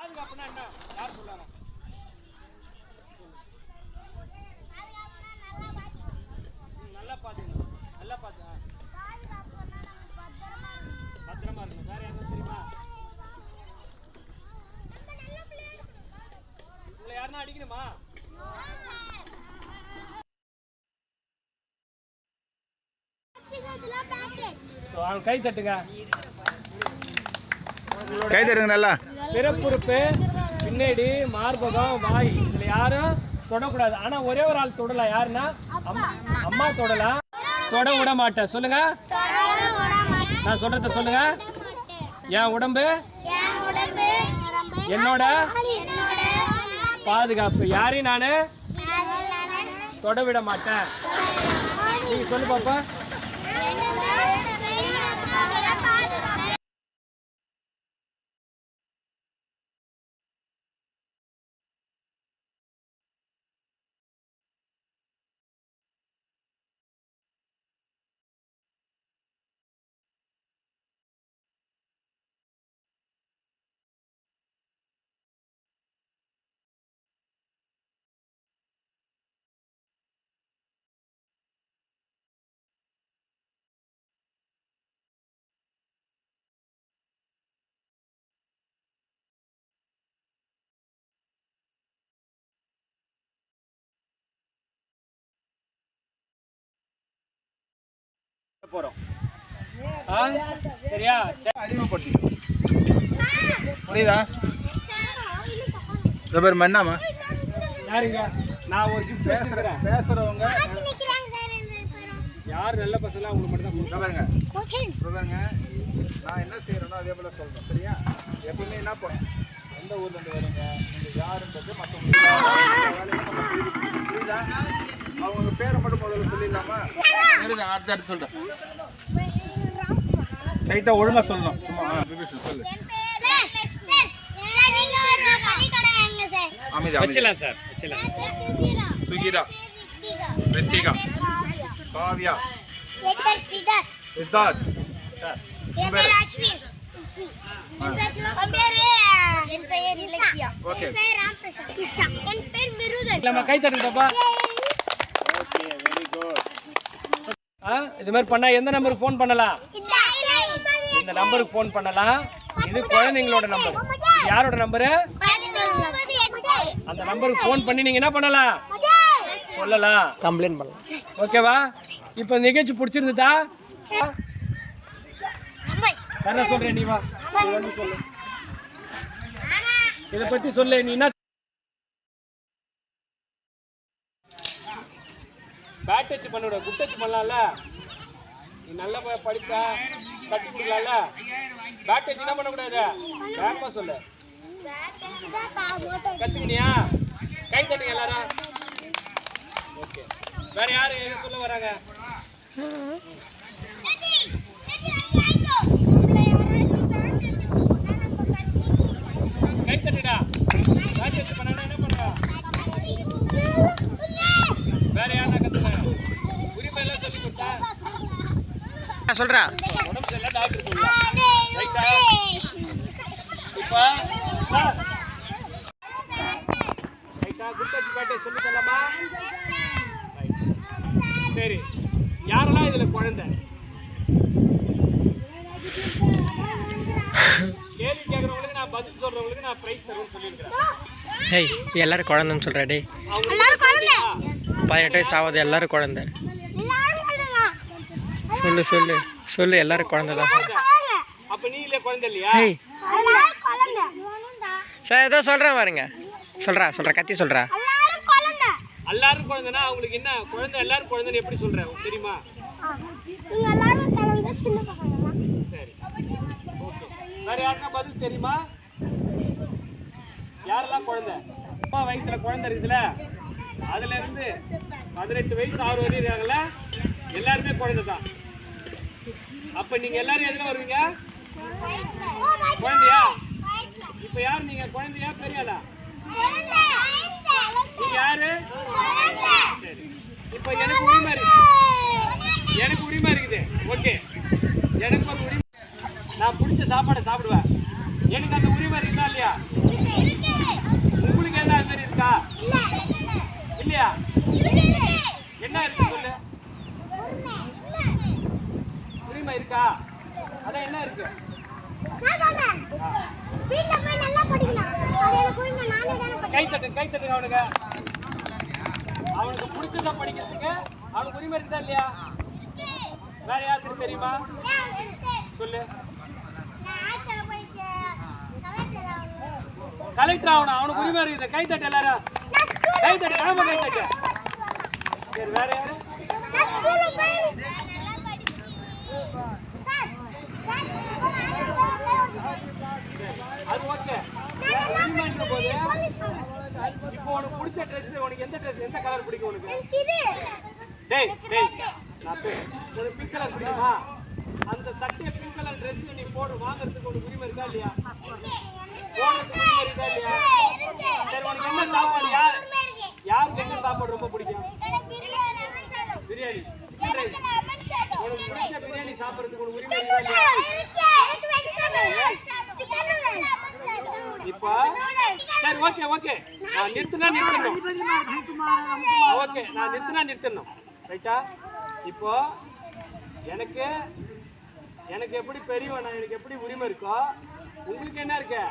பாதுகாப்புனா என்ன? யார் சொல்றாங்க? நல்லா பாத்துக்கணும். நல்லா பாத்து. பத்திரமா இருக்கணும். வேற என்ன தெரியுமா? உங்களை யாருன்னா அடிக்கணுமா? கை தட்டுங்க. கை தட்டுங்க நல்லா. பிறப்புறுப்பு, பின்னாடி, மார்பகம், வாய் இதுல யாரும் தொடக்கூடாது. ஆனா ஒரே ஒரு ஆள் தொடலாம். யாருன்னா அம்மா தொடலாம். தொட விட மாட்டேன். சொல்லுங்க. நான் சொல்றத சொல்லுங்க. என் உடம்பு என்னோட பாதுகாப்பு. யாரையும் நானு தொட விட மாட்டேன். நீங்க சொல்லு பாப்பா. போறோம். சரியா? அறிமுகப்படுத்தி புரியுதா? என்னமா யாருங்க? நான் ஒரு கிஃப்ட் வச்சிருக்கேன். பேசுறவங்க யார் நல்ல பசங்க உங்களுக்கு மட்டும் தான் பாருங்க. பாருங்க, நான் என்ன செய்யறேனோ அதே போல சொல்றேன். சரியா? எப்பவுமே என்ன பண்ணும், எந்த ஊர்ல இருந்து வருங்க, நீங்க யாருன்றது மற்றவங்க புரியுதா? அவங்க பேரை மட்டும் முதல்ல சொல்லிடலாமா? அடுத்து சொல்றேன். ஸ்ட்ரைட்டா ஒழுங்கா சொல்லணும். சும்மா சொல்லு. வச்சலாம் சார். வச்சலாம். சுகிரா, ரித்திகா, காவ்யா, என் பேர் சித்தார்த். சித்தார்த். என் பேர் அஸ்வின். என் பெயர் இலக்கியா. என் பெயர் ராமபிரசாத். என் பேர் மிருதன். நம்ம கை தட்டுங்க பாப்பா. Okay, very good. இது மாதிரி பண்ணா எந்த நம்பருக்கு ஃபோன் பண்ணலாம்? இந்த நம்பருக்கு ஃபோன் பண்ணலாம். இது குழந்தைங்களோட நம்பர். யாரோட நம்பரு? அந்த நம்பருக்கு ஃபோன் பண்ணி நீங்க என்ன பண்ணலாம்? சொல்லலாம், கம்ப்ளைண்ட் பண்ணலாம். ஓகேவா? இப்போ நிகழ்ச்சி பிடிச்சிருந்ததா? என்ன சொல்றேன்? நீ வா, சொல்லு. இதை பத்தி சொல்லு. நீ என்ன பேட் டச் பண்ண விட குட் டச் பண்ணலாம்ல? நீ நல்லா படிச்சா கட்டி கொடுக்கலாம்ல? பேட் டச் என்ன பண்ணக்கூடாது? வேகமா சொல்லு. கத்துக்கினியா? கை தட்டுங்க எல்லாரும். ஓகே, வேற யாரு எது சொல்ல வராங்க? கை தட்டுடா. பேட் டச் பண்ணா என்ன பண்ணுவா? வேற யாரா கத்துக்க? உரிமை எல்லாம் சொல்லி கொடுத்தா சொல்றா. உடம்பு எல்லாம் டாக்டர் சொல்லலாம். ரைட்டா? இப்ப ரைட்டா குட் டச் பேட் டச் சொல்லி தரலாமா? சரி, யாரெல்லாம் இதுல குழந்தை? கேள்வி கேட்கறவங்களுக்கு நான் பதில் சொல்றவங்களுக்கு நான் பிரைஸ் தருவேன்னு சொல்லியிருக்கிறேன். ஏய், எல்லாரும் குழந்தைன்னு சொல்கிறா. டே, எல்லாரும் குழந்தை. 18 வயசு ஆகுது. எல்லாரும் குழந்தை. சொல்லு சொல்லு சொல்லு. எல்லாரும் குழந்தை தான். அப்ப நீ இல்ல குழந்தை இல்லையா? ஏய் சார், ஏதோ சொல்கிறேன் பாருங்க. சொல்கிறா கத்தி சொல்கிறா. எல்லாரும் குழந்தைனா அவங்களுக்கு என்ன குழந்தை? எல்லாரும் குழந்தைன்னு எப்படி சொல்றேன் தெரியுமா? சரி, ஓகே. வேற யாருன்னா பதில் தெரியுமா? யாரெல்லாம் குழந்தை? அம்மா வயசுல குழந்தை இருக்குதுல, அதுல இருந்து 18 வயசு 6 வரையும் இருக்காங்கல்ல, எல்லாருமே குழந்தை தான். அப்ப நீங்க எல்லாரும் எதுல வருவீங்க? குழந்தையா? இப்ப யாரு நீங்க? குழந்தையா பெரியாளா? நீங்க யாரு? சரி, இப்ப எனக்கு உரிமை இருக்கு. எனக்கு உரிமை இருக்குது. ஓகே, எனக்கு ஒரு உரிமை. நான் பிடிச்ச சாப்பாடை சாப்பிடுவேன். எனக்கு அந்த உரிமை இருக்கா இல்லையா? உங்களுக்கு என்ன அது மாதிரி இருக்கா இல்லையா? என்ன இருக்கு சொல்லு. உரிமை இருக்கா? அதான் என்ன இருக்கு? கை தட்டுங்க அவனுக்கு. அவனுக்கு பிடிச்சத படிக்கிறதுக்கு அவனுக்கு உரிமை இருக்குதா இல்லையா? வேற யாருக்கு தெரியுமா சொல்லு. கலெக்டர் ஆகணும், அவனுக்கு உரிமை இருக்குது. கை தட்டு எல்லாரும், கை தட்டு, ஆமா கை தட்டு. சரி வேற யாரு? அது ஓகே. உரிமைன்ற போது இப்போ உனக்கு பிடிச்ச ட்ரெஸ், உனக்கு எந்த ட்ரெஸ், எந்த கலர் பிடிக்கும் உனக்கு? டேய் டேய், ஒரு பிங்க் கலர் பிடிக்குமா? அந்த சட்டையை பிங்க் கலர் ட்ரெஸ் நீ போடு, வாங்குறதுக்கு உனக்கு உரிமை இருக்கா இல்லையா? போடுறதுக்கு உரிமை இருக்கா இல்லையா? சரி உனக்கு என்ன சாப்பாடு, யாருக்கு என்ன சாப்பாடு ரொம்ப பிடிக்கும்? Biryani, chicken rice. உனக்கு பிடிச்ச பிரியாணி சாப்பிட்றதுக்கு உனக்கு உரிமை இருக்கா இல்லையா? இப்போ சரி ஓகே ஓகே, நான் நிறுத்தினா ஓகே, நான் நிறுத்தணும் ரைட்டா? இப்போ எனக்கு எப்படி பெரியவன், எனக்கு எப்படி உரிமை இருக்கோ உங்களுக்கு என்ன இருக்கு?